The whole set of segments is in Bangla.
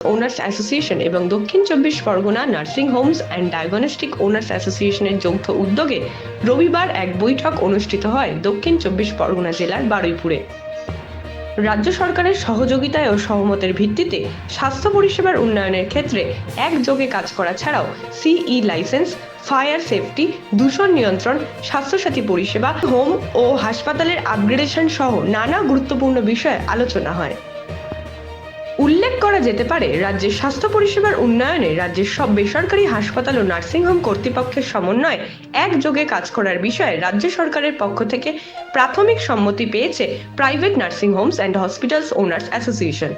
ওনার্স অ্যাসোসিয়েশন এবং দক্ষিণ চব্বিশ Pargana nursing Holmes and diagnostic owners অ্যাসোসিয়েশনের যৌথ উদ্যোগে রবিবার এক বৈঠক অনুষ্ঠিত হয় দক্ষিণ চব্বিশ পরগনা জেলার বারুইপুরে। রাজ্য সরকারের সহযোগিতায় ও সহমতের ভিত্তিতে স্বাস্থ্য পরিষেবার উন্নয়নের ক্ষেত্রে একযোগে কাজ করা ছাড়াও সিই লাইসেন্স, ফায়ার সেফটি, দূষণ নিয়ন্ত্রণ, স্বাস্থ্যসাথী পরিষেবা, হোম ও হাসপাতালের আপগ্রেডেশন সহ নানা গুরুত্বপূর্ণ বিষয়ে আলোচনা হয়। উল্লেখ করা যেতে পারে, রাজ্যের স্বাস্থ্য পরিষেবার উন্নয়নে রাজ্যের সব বেসরকারি হাসপাতাল ও নার্সিংহোম কর্তৃপক্ষের সমন্বয়ে একযোগে কাজ করার বিষয়ে রাজ্য সরকারের পক্ষ থেকে প্রাথমিক সম্মতি পেয়েছে private nursing Holmes and hospitals owners association.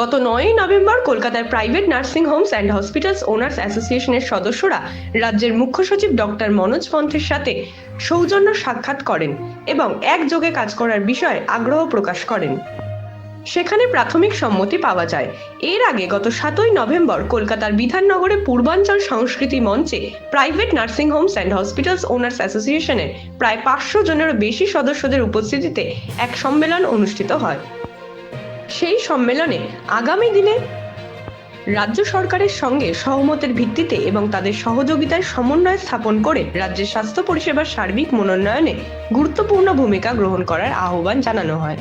গত 9 নভেম্বর কলকাতার private nursing Holmes and hospitals owners অ্যাসোসিয়েশনের সদস্যরা রাজ্যের মুখ্য সচিব ডক্টর মনোজ পন্থের সাথে সৌজন্য সাক্ষাৎ করেন এবং একযোগে কাজ করার বিষয়ে আগ্রহ প্রকাশ করেন। সেখানে প্রাথমিক সম্মতি পাওয়া যায়। এর আগে গত 7 নভেম্বর কলকাতার বিধাননগরে পূর্বাঞ্চল সংস্কৃতি মঞ্চে private nursing Holmes and hospitals owners অ্যাসোসিয়েশনের প্রায় 500 জনেরও বেশি সদস্যদের উপস্থিতিতে এক সম্মেলন অনুষ্ঠিত হয়। সেই সম্মেলনে আগামী দিনে রাজ্য সরকারের সঙ্গে সহমতের ভিত্তিতে এবং তাদের সহযোগিতায় সমন্বয় স্থাপন করে রাজ্যের স্বাস্থ্য পরিষেবার সার্বিক মনোন্নয়নে গুরুত্বপূর্ণ ভূমিকা গ্রহণ করার আহ্বান জানানো হয়।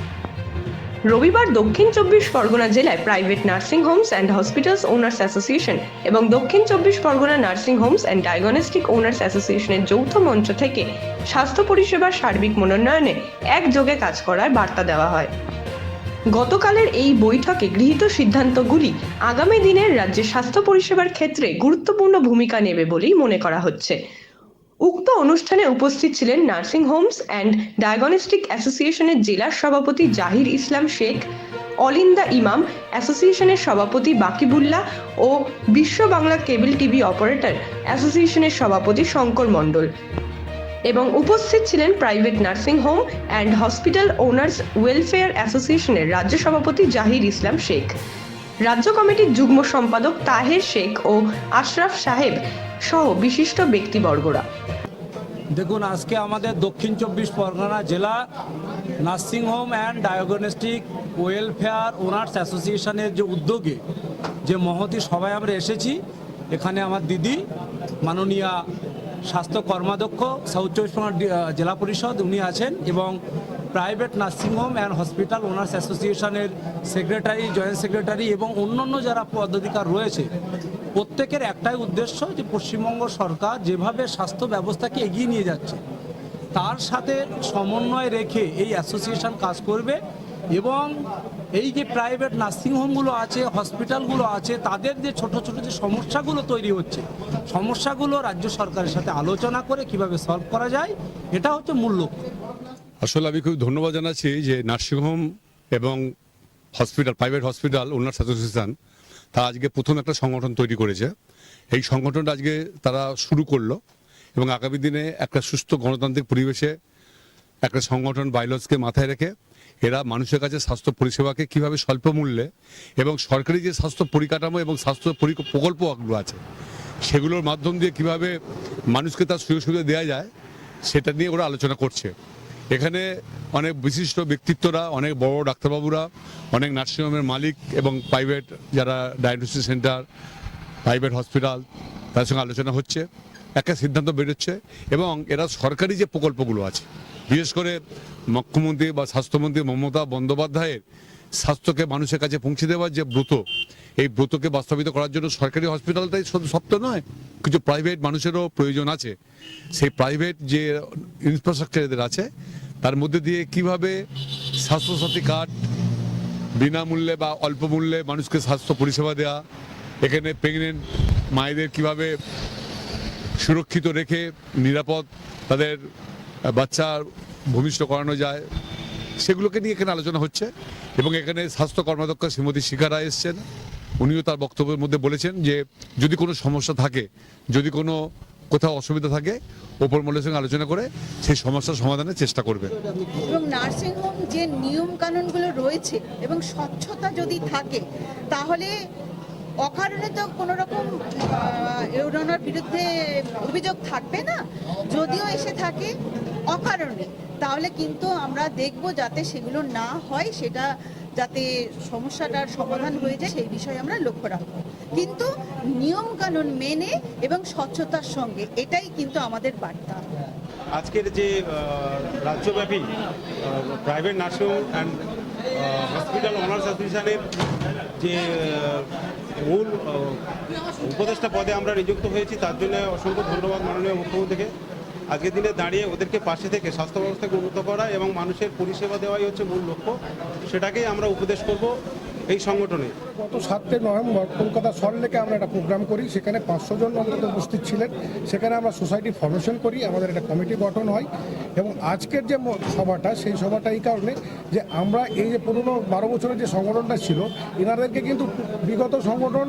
রবিবার দক্ষিণ চব্বিশ পরগনা জেলায় private nursing Holmes and hospitals owners association এবং দক্ষিণ চব্বিশ Pargana nursing Holmes and diagnostic owners অ্যাসোসিয়েশনের যৌথ মঞ্চ থেকে স্বাস্থ্য পরিষেবার সার্বিক মনোন্নয়নে একযোগে কাজ করার বার্তা দেওয়া হয়। গতকালের এই বৈঠকে গৃহীত সিদ্ধান্তগুলি আগামী দিনের রাজ্যের স্বাস্থ্য পরিষেবার ক্ষেত্রে গুরুত্বপূর্ণ ভূমিকা নেবে বলেই মনে করা হচ্ছে। উক্ত অনুষ্ঠানে উপস্থিত ছিলেন নার্সিং হোমস অ্যান্ড ডায়াগনস্টিক অ্যাসোসিয়েশনের জেলার সভাপতি জাহির ইসলাম শেখ, অল ইন্ডিয়া ইমাম অ্যাসোসিয়েশনের সভাপতি বাকিবুল্লাহ ও বিশ্ব বাংলা কেবল টিভি অপারেটর অ্যাসোসিয়েশনের সভাপতি শঙ্কর মণ্ডল এবং উপস্থিত ছিলেন private nursing home and hospital owners welfare অ্যাসোসিয়েশনের রাজ্য সভাপতি জাহির ইসলাম শেখ, রাজ্য কমিটির যুগ্ম সম্পাদক তাহের শেখ ও আশরাফ সাহেব সহ বিশিষ্ট ব্যক্তিবর্গরা। দেখুন, আজকে আমাদের দক্ষিণ চব্বিশ পরগনা জেলা nursing home and diagnostic welfare owners অ্যাসোসিয়েশনের যে উদ্যোগে যে মহতী সভায় আমরা এসেছি, এখানে আমার দিদি মাননীয়া স্বাস্থ্য কর্মাধ্যক্ষ সাউথ চব্বিশ পরগনা জেলা পরিষদ উনি আছেন এবং private nursing home and hospital owners অ্যাসোসিয়েশনের সেক্রেটারি, জয়েন্ট সেক্রেটারি এবং অন্যান্য যারা পদাধিকার রয়েছে, প্রত্যেকের একটাই উদ্দেশ্য যে পশ্চিমবঙ্গ সরকার যেভাবে স্বাস্থ্য ব্যবস্থাকে এগিয়ে নিয়ে যাচ্ছে তার সাথে সমন্বয় রেখে এই অ্যাসোসিয়েশন কাজ করবে এবং এই যে প্রাইভেট নার্সিংহোমগুলো আছে, হসপিটালগুলো আছে, তাদের যে ছোট ছোট যে সমস্যাগুলো তৈরি হচ্ছে, সমস্যাগুলো রাজ্য সরকারের সাথে আলোচনা করে কিভাবে সলভ করা যায়, এটা হচ্ছে মূল লক্ষ্য। আসলে আমি খুব ধন্যবাদ জানাচ্ছি যে নার্সিংহোম এবং hospital, private hospital owners association তারা আজকে প্রথম একটা সংগঠন তৈরি করেছে। এই সংগঠনটা আজকে তারা শুরু করলো এবং আগামী দিনে একটা সুস্থ গণতান্ত্রিক পরিবেশে একটা সংগঠন বাইলসকে মাথায় রেখে এরা মানুষের কাছে স্বাস্থ্য পরিষেবাকে কীভাবে স্বল্প মূল্যে এবং সরকারি যে স্বাস্থ্য পরিকাঠামো এবং স্বাস্থ্য প্রকল্পগুলো আছে সেগুলোর মাধ্যম দিয়ে কীভাবে মানুষকে তার সুযোগ সুবিধা দেওয়া যায় সেটা নিয়ে ওরা আলোচনা করছে। এখানে অনেক বিশিষ্ট ব্যক্তিত্বরা, অনেক বড় ডাক্তারবাবুরা, অনেক নার্সিংহোমের মালিক এবং প্রাইভেট যারা ডায়াগনস্টিক সেন্টার, প্রাইভেট হসপিটাল, তাদের সঙ্গে আলোচনা হচ্ছে, একটা সিদ্ধান্ত বেরোচ্ছে এবং এরা সরকারি যে প্রকল্পগুলো আছে, বিশেষ করে মুখ্যমন্ত্রী বা স্বাস্থ্যমন্ত্রী মমতা বন্দ্যোপাধ্যায়ের স্বাস্থ্যকে মানুষের কাছে পৌঁছে দেওয়ার যে ব্রত, এই ব্রতকে বাস্তবায়িত করার জন্য সরকারি হসপিটালটাই সব তো নয়, কিছু প্রাইভেট মানুষেরও প্রয়োজন আছে। সেই প্রাইভেট যে ইনফ্রাস্ট্রাকচার এদের আছে তার মধ্যে দিয়ে কিভাবে স্বাস্থ্যসাথী কার্ড বিনামূল্যে বা অল্প মূল্যে মানুষকে স্বাস্থ্য পরিষেবা দেওয়া, এখানে প্রেগনেন্ট মায়েদের কিভাবে সুরক্ষিত রেখে নিরাপদ তাদের বাচ্চা ভূমিষ্ঠ করানো যায়, সেগুলোকে নিয়ে এখানে আলোচনা হচ্ছে। এবং এখানে স্বাস্থ্য কর্মাধ্যক্ষ শ্রীমতী শিখা রায় এসছেন, উনিও তার বক্তব্যের মধ্যে বলেছেন যে যদি কোনো সমস্যা থাকে, যদি কোনো কোথাও অসুবিধা থাকে, ওপর মহলের সঙ্গে আলোচনা করে সেই সমস্যার সমাধানের চেষ্টা করবে। এবং নার্সিং হোম যে নিয়ম কানুনগুলো রয়েছে এবং স্বচ্ছতা যদি থাকে তাহলে অকারণে তো কোনো রকম ওনার বিরুদ্ধে অভিযোগ থাকবে না। যদিও এসে থাকে অকারণে, তাহলে কিন্তু আমরা দেখব যাতে সেগুলো না হয়, সেটা যাতে সমস্যাটার সমাধান হয়ে যায় সেই বিষয়ে আমরা লক্ষ্য রাখবো, কিন্তু নিয়ম কানুন মেনে এবং স্বচ্ছতার সঙ্গে, এটাই কিন্তু আমাদের বার্তা। আজকের যে রাজ্যব্যাপী private nursing home and hospital owners অ্যাসোসিয়েশনের যে মূল উপদেষ্টা পদে আমরা নিযুক্ত হয়েছি, তার জন্য অসংখ্য ধন্যবাদ মাননীয় মুখ্যমন্ত্রীকে। আজকের দিনে দাঁড়িয়ে ওদেরকে পাশে থেকে স্বাস্থ্য ব্যবস্থাকে উন্নত করা এবং মানুষের পরিষেবা দেওয়াই হচ্ছে মূল লক্ষ্য, সেটাকেই আমরা উপদেশ করব এই সংগঠনে। গত 7 নভেম্বর কলকাতা সল্টলেকে আমরা একটা প্রোগ্রাম করি, সেখানে 500 জন অন্তত উপস্থিত ছিলেন। সেখানে আমরা সোসাইটি ফর্মেশন করি, আমাদের একটা কমিটি গঠন হয় এবং আজকের যে সভাটা, সেই সভাটা এই কারণে যে আমরা এই যে পুরনো 12 বছরের যে সংগঠনটা ছিল, এনাদেরকে কিন্তু বিগত সংগঠন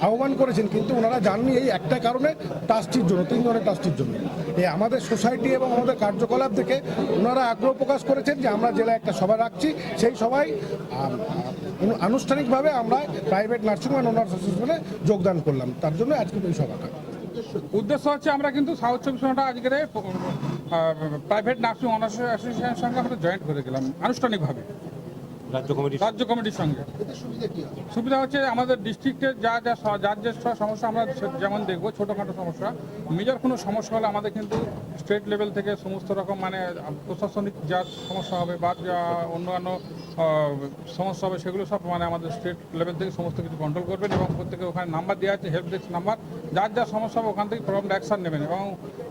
আহ্বান করেছেন, কিন্তু ওনারা জাননি এই একটা কারণে, ট্রাস্টির জন্য, 3 জনের ট্রাস্টির জন্য। এই আমাদের সোসাইটি এবং আমাদের কার্যকলাপ থেকে ওনারা আগ্রহ প্রকাশ করেছেন যে আমরা জেলায় একটা সভা রাখছি, সেই সভায় আনুষ্ঠানিকভাবে আমরা প্রাইভেট নার্সিং হোম ওনার্স অ্যাসোসিয়েশনে যোগদান করলাম, তার জন্য আজকে এই সভাটা। উদ্দেশ্য হচ্ছে আমরা কিন্তু সাউথ 24 ঘন্টা আজকের প্রাইভেট নার্সিং ওনার্স অ্যাসোসিয়েশনের সঙ্গে আমরা জয়েন্ট করে গেলাম আনুষ্ঠানিকভাবে রাজ্য কমিটির সঙ্গে। সুবিধা হচ্ছে আমাদের ডিস্ট্রিক্টের যার যে সমস্যা আমরা যেমন দেখবো, ছোটোখাটো সমস্যা, মেজর কোনো সমস্যা হলে আমাদের কিন্তু স্টেট লেভেল থেকে সমস্ত রকম মানে প্রশাসনিক যা সমস্যা হবে বা যা অন্যান্য সমস্যা হবে, সেগুলো সব মানে আমাদের স্টেট লেভেল থেকে সমস্ত কিছু কন্ট্রোল করবেন এবং প্রত্যেকে ওখানে নাম্বার দেওয়া আছে, হেল্প ডেস্ক নাম্বার, যার যা সমস্যা হবে ওখান থেকে প্রবলেম অ্যাকশন নেবেন এবং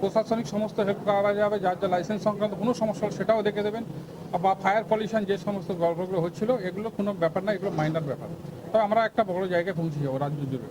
প্রশাসনিক সমস্ত হেল্প করা যাবে। যার যা লাইসেন্স সংক্রান্ত কোনো সমস্যা হলে সেটাও দেখে দেবেন, বা ফায়ার পলিউশন যে সমস্ত গল্পগুলো হচ্ছিল, এগুলো কোনো ব্যাপার না, এগুলো মাইনার ব্যাপার। তবে আমরা একটা বড় জায়গায় পৌঁছে যাবো রাজ্য জুড়ে।